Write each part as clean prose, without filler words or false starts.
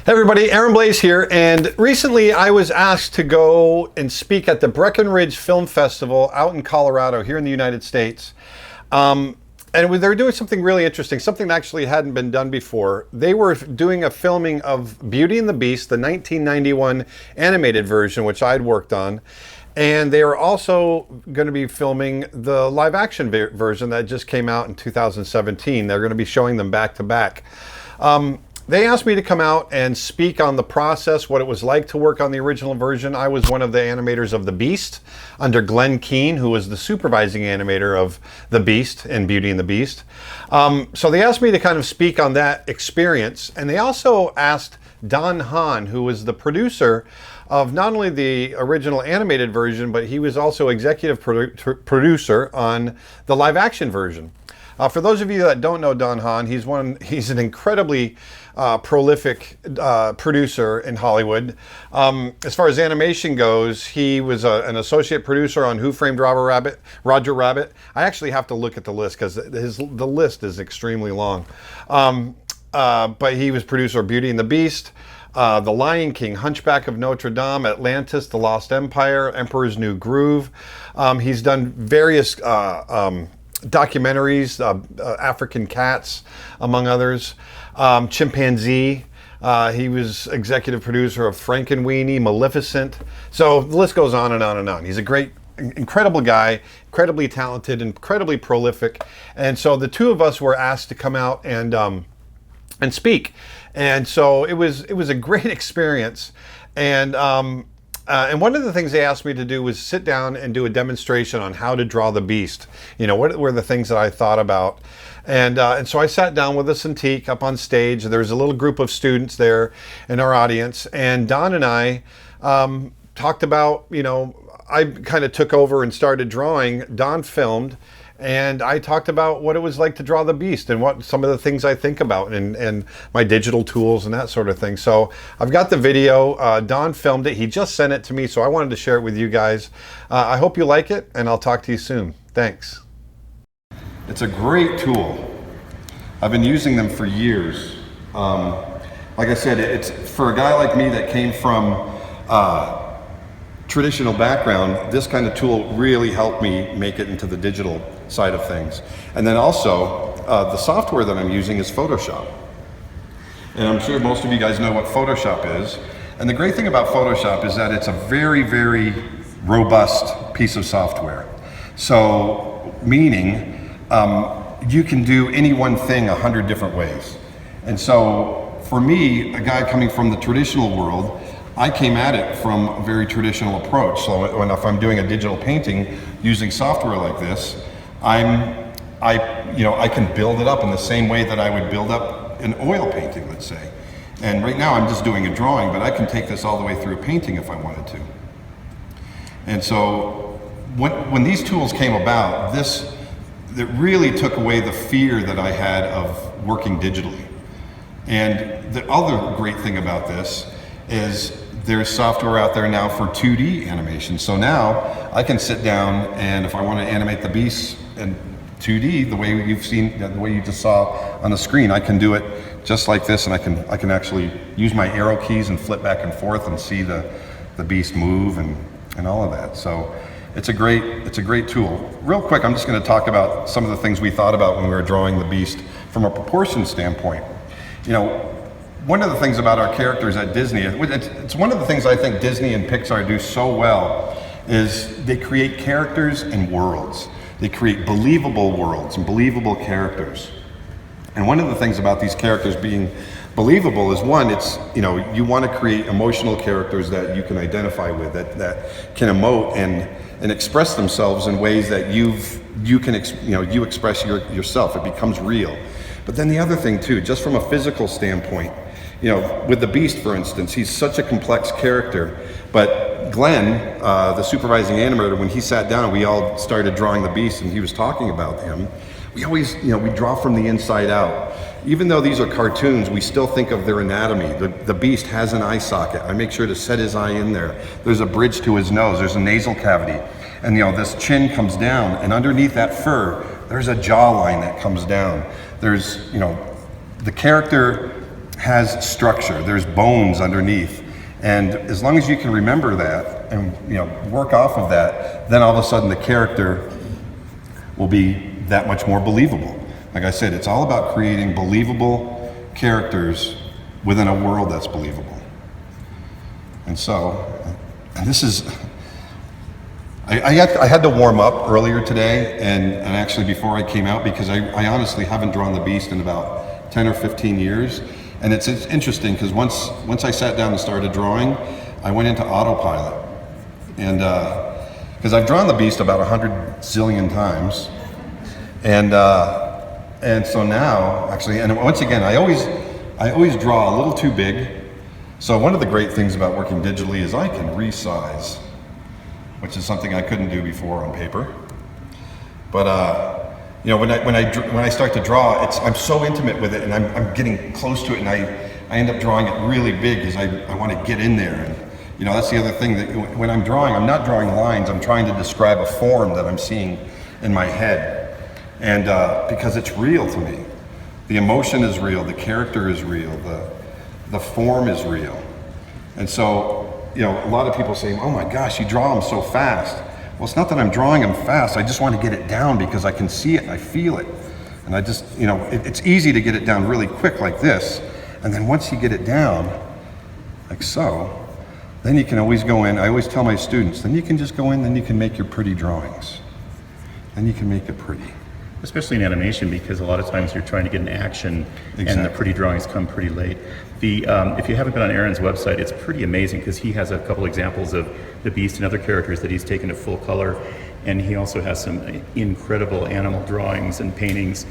Hey everybody, Aaron Blaise here, and recently I was asked to go and speak at the Breckenridge Film Festival out in Colorado, here in the United States. And they were doing something really interesting, something that actually hadn't been done before. They were doing a filming of Beauty and the Beast, the 1991 animated version, which I'd worked on. And they were also going to be filming the live action version that just came out in 2017. They're going to be showing them back to back. They asked me to come out and speak on the process, what it was like to work on the original version. I was one of the animators of The Beast under Glen Keane, who was the supervising animator of The Beast and Beauty and the Beast. So they asked me to kind of speak on that experience. And they also asked Don Hahn, who was the producer of not only the original animated version, but he was also executive producer on the live action version. For those of you that don't know Don Hahn, he's an incredibly prolific producer in Hollywood. As far as animation goes, he was an associate producer on Who Framed Rajah Rabbit. I actually have to look at the list because the list is extremely long. But he was producer of Beauty and the Beast, The Lion King, Hunchback of Notre Dame, Atlantis, The Lost Empire, Emperor's New Groove. He's done various documentaries, African Cats, among others, Chimpanzee. He was executive producer of Frankenweenie, Maleficent. So the list goes on and on and on. He's a great, incredible guy, incredibly talented, incredibly prolific. And so the two of us were asked to come out and speak. And so it was a great experience. And one of the things they asked me to do was sit down and do a demonstration on how to draw the beast. You know, what were the things that I thought about? And so I sat down with a Cintiq up on stage. There was a little group of students there in our audience. And Don and I talked about, you know, I kind of took over and started drawing. Don filmed. And I talked about what it was like to draw the beast and what some of the things I think about and my digital tools and that sort of thing. So I've got the video. Don filmed it. He just sent it to me, so I wanted to share it with you guys. I hope you like it, and I'll talk to you soon. Thanks. It's a great tool. I've been using them for years. Like I said, it's for a guy like me that came from traditional background. This kind of tool really helped me make it into the digital side of things. And then also, the software that I'm using is Photoshop. And I'm sure most of you guys know what Photoshop is. And the great thing about Photoshop is that it's a very, very robust piece of software. So, meaning, you can do any one thing 100 different ways. And so, for me, a guy coming from the traditional world, I came at it from a very traditional approach. So if I'm doing a digital painting using software like this, I can build it up in the same way that I would build up an oil painting, let's say. And right now I'm just doing a drawing, but I can take this all the way through a painting if I wanted to. And so when these tools came about, it really took away the fear that I had of working digitally. And the other great thing about this is there's software out there now for 2D animation. So now I can sit down and if I want to animate the beast in 2D, the way you've seen, the way you just saw on the screen, I can do it just like this, and I can actually use my arrow keys and flip back and forth and see the beast move and all of that. So it's a great tool. Real quick, I'm just going to talk about some of the things we thought about when we were drawing the beast from a proportion standpoint. You know, one of the things about our characters at Disney, it's one of the things I think Disney and Pixar do so well, is they create characters and worlds. They create believable worlds and believable characters. And one of the things about these characters being believable is, one, it's, you know, you want to create emotional characters that you can identify with, that can emote and express themselves in ways that you express yourself. It becomes real. But then the other thing too, just from a physical standpoint, you know, with the Beast, for instance, he's such a complex character, but Glen, the supervising animator, when he sat down, we all started drawing the Beast and he was talking about him. We always, you know, we draw from the inside out. Even though these are cartoons, we still think of their anatomy. The Beast has an eye socket. I make sure to set his eye in there. There's a bridge to his nose. There's a nasal cavity. And, you know, this chin comes down, and underneath that fur, there's a jawline that comes down. There's, you know, the character has structure. There's bones underneath. And as long as you can remember that and work off of that, then all of a sudden the character will be that much more believable. Like I said, it's all about creating believable characters within a world that's believable. And so, and this is, I had to warm up earlier today and actually before I came out, because I honestly haven't drawn the Beast in about 10 or 15 years. And it's interesting because once I sat down and started drawing, I went into autopilot. And because I've drawn the Beast about 100 zillion times. And so now, actually, and once again, I always draw a little too big. So one of the great things about working digitally is I can resize, which is something I couldn't do before on paper. But when I start to draw, I'm so intimate with it, and I'm getting close to it, and I end up drawing it really big because I want to get in there. And that's the other thing, that when I'm drawing, I'm not drawing lines. I'm trying to describe a form that I'm seeing in my head. And because it's real to me. The emotion is real, the character is real, the form is real. And so, a lot of people say, oh my gosh, you draw them so fast. Well, it's not that I'm drawing them fast, I just want to get it down because I can see it and I feel it. And I just, it's easy to get it down really quick like this. And then once you get it down, like so, then you can always go in. I always tell my students, then you can just go in, then you can make your pretty drawings. Then you can make it pretty. Especially in animation, because a lot of times you're trying to get an action, exactly. And the pretty drawings come pretty late. If you haven't been on Aaron's website, it's pretty amazing because he has a couple examples of the Beast and other characters that he's taken to full color, and he also has some incredible animal drawings and paintings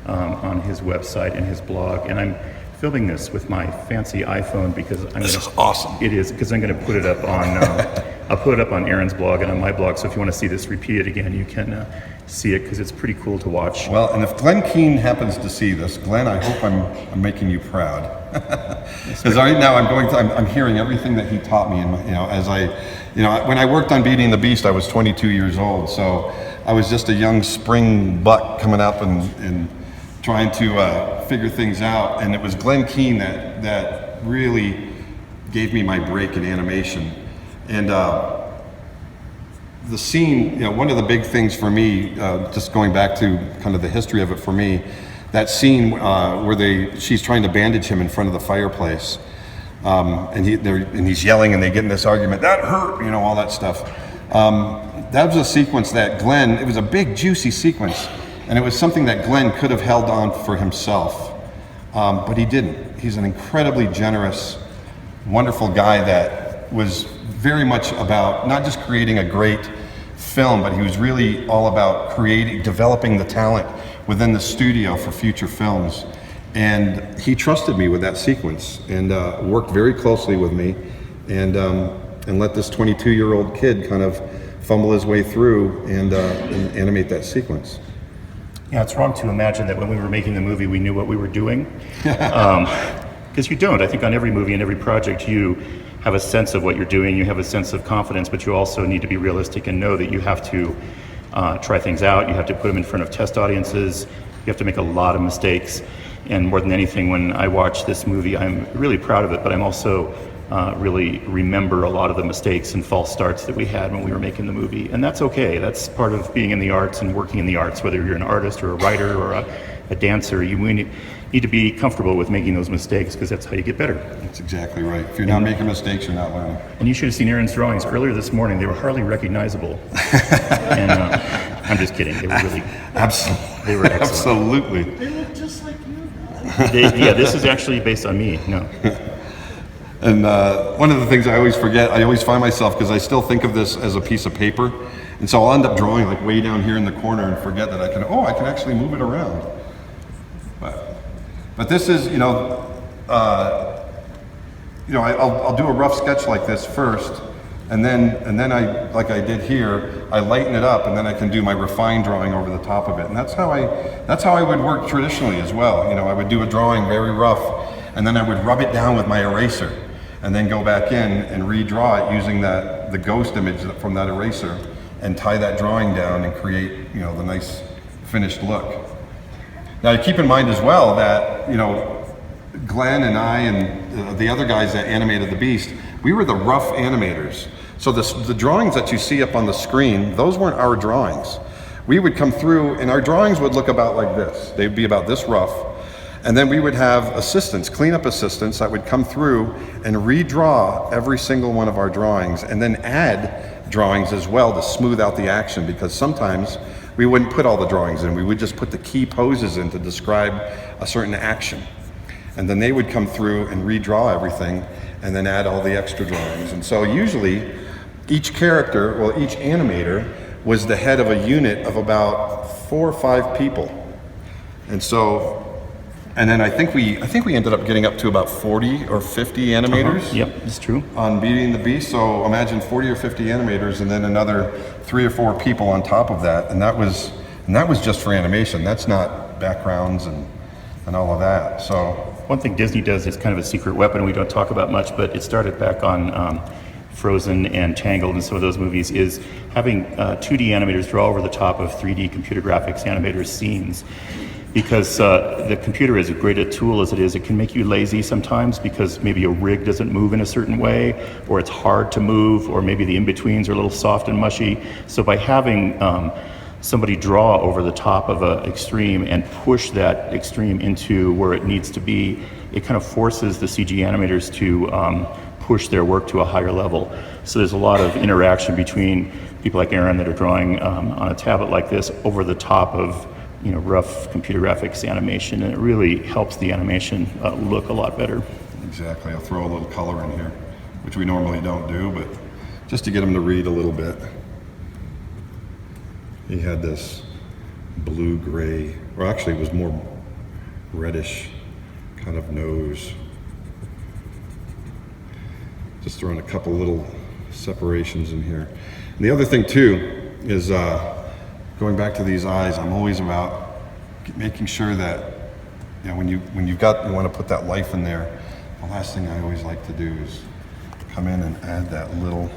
on his website and his blog. And I'm filming this with my fancy iPhone because this is awesome. It is, because I'm going to put it up on I'll put it up on Aaron's blog and on my blog. So if you want to see this repeated again, you can see it because it's pretty cool to watch. Well, and if Glen Keane happens to see this, Glen, I hope I'm making you proud. Because right now I'm hearing everything that he taught me, when I worked on Beating the Beast, I was 22 years old, so I was just a young spring buck coming up and trying to figure things out. And it was Glen Keane that really gave me my break in animation. And the scene, one of the big things for me, just going back to kind of the history of it for me, that scene where she's trying to bandage him in front of the fireplace, and he's yelling and they get in this argument, that hurt, all that stuff. That was a sequence that Glen, it was a big juicy sequence, and it was something that Glen could have held on for himself, but he didn't. He's an incredibly generous, wonderful guy that was very much about not just creating a great film, but he was really all about developing the talent within the studio for future films. And he trusted me with that sequence and worked very closely with me and let this 22-year-old kid kind of fumble his way through and animate that sequence. Yeah, it's wrong to imagine that when we were making the movie, we knew what we were doing. Because you don't. I think on every movie and every project, you have a sense of what you're doing, you have a sense of confidence, but you also need to be realistic and know that you have to try things out, you have to put them in front of test audiences, you have to make a lot of mistakes. And more than anything, when I watch this movie, I'm really proud of it, but I'm also really remember a lot of the mistakes and false starts that we had when we were making the movie. And that's okay. That's part of being in the arts and working in the arts, whether you're an artist or a writer or a dancer. You need to be comfortable with making those mistakes because that's how you get better. That's exactly right. If you're not making mistakes, you're not learning. And you should have seen Aaron's drawings earlier this morning. They were hardly recognizable. And I'm just kidding. They were really... Absolutely. They were excellent. Absolutely. They look just like you. Yeah, this is actually based on me. No. And one of the things I always forget, I always find myself, because I still think of this as a piece of paper, and so I'll end up drawing like way down here in the corner and forget that I can actually move it around. But this is, I'll do a rough sketch like this first, and then I, like I did here, I lighten it up, and then I can do my refined drawing over the top of it. And that's how I would work traditionally as well. I would do a drawing very rough, and then I would rub it down with my eraser, and then go back in and redraw it using the ghost image from that eraser, and tie that drawing down and create, the nice finished look. Now, keep in mind as well that, Glenn and I and the other guys that animated the Beast, we were the rough animators. So the drawings that you see up on the screen, those weren't our drawings. We would come through and our drawings would look about like this. They'd be about this rough. And then we would have assistants, cleanup assistants that would come through and redraw every single one of our drawings and then add drawings as well to smooth out the action, because sometimes we wouldn't put all the drawings in. We would just put the key poses in to describe a certain action. And then they would come through and redraw everything and then add all the extra drawings. And so usually each character, well, each animator was the head of a unit of about 4 or 5 people. And so, and then I think we ended up getting up to about 40 or 50 animators. Yep, that's true. On Beauty and the Beast. So imagine 40 or 50 animators and then another 3 or 4 people on top of that. And that was just for animation. That's not backgrounds and all of that. So one thing Disney does is kind of a secret weapon we don't talk about much, but it started back on Frozen and Tangled and some of those movies, is having 2D animators draw over the top of 3D computer graphics animators' scenes. Because the computer, as great a tool as it is, it can make you lazy sometimes because maybe a rig doesn't move in a certain way, or it's hard to move, or maybe the in-betweens are a little soft and mushy. So by having somebody draw over the top of an extreme and push that extreme into where it needs to be, it kind of forces the CG animators to push their work to a higher level. So there's a lot of interaction between people like Aaron that are drawing on a tablet like this over the top of rough computer graphics animation, and it really helps the animation look a lot better. Exactly. I'll throw a little color in here, which we normally don't do, but just to get them to read a little bit. He had this blue-gray, or actually it was more reddish kind of nose. Just throwing a couple little separations in here. And the other thing too is going back to these eyes, I'm always about making sure that when you want to put that life in there, the last thing I always like to do is come in and add that little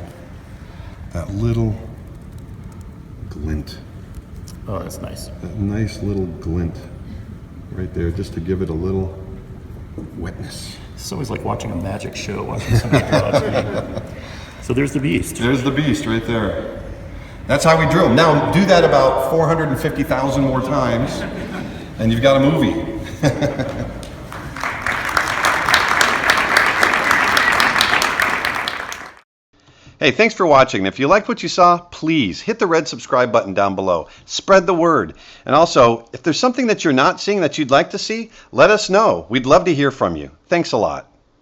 glint. Oh, that's nice. That nice little glint right there, just to give it a little wetness. It's always like watching a magic show, watching somebody draw it. So there's the Beast. There's the Beast right there. That's how we drew them. Now do that about 450,000 more times, and you've got a movie. Hey, thanks for watching. If you liked what you saw, please hit the red subscribe button down below. Spread the word. And also, if there's something that you're not seeing that you'd like to see, let us know. We'd love to hear from you. Thanks a lot.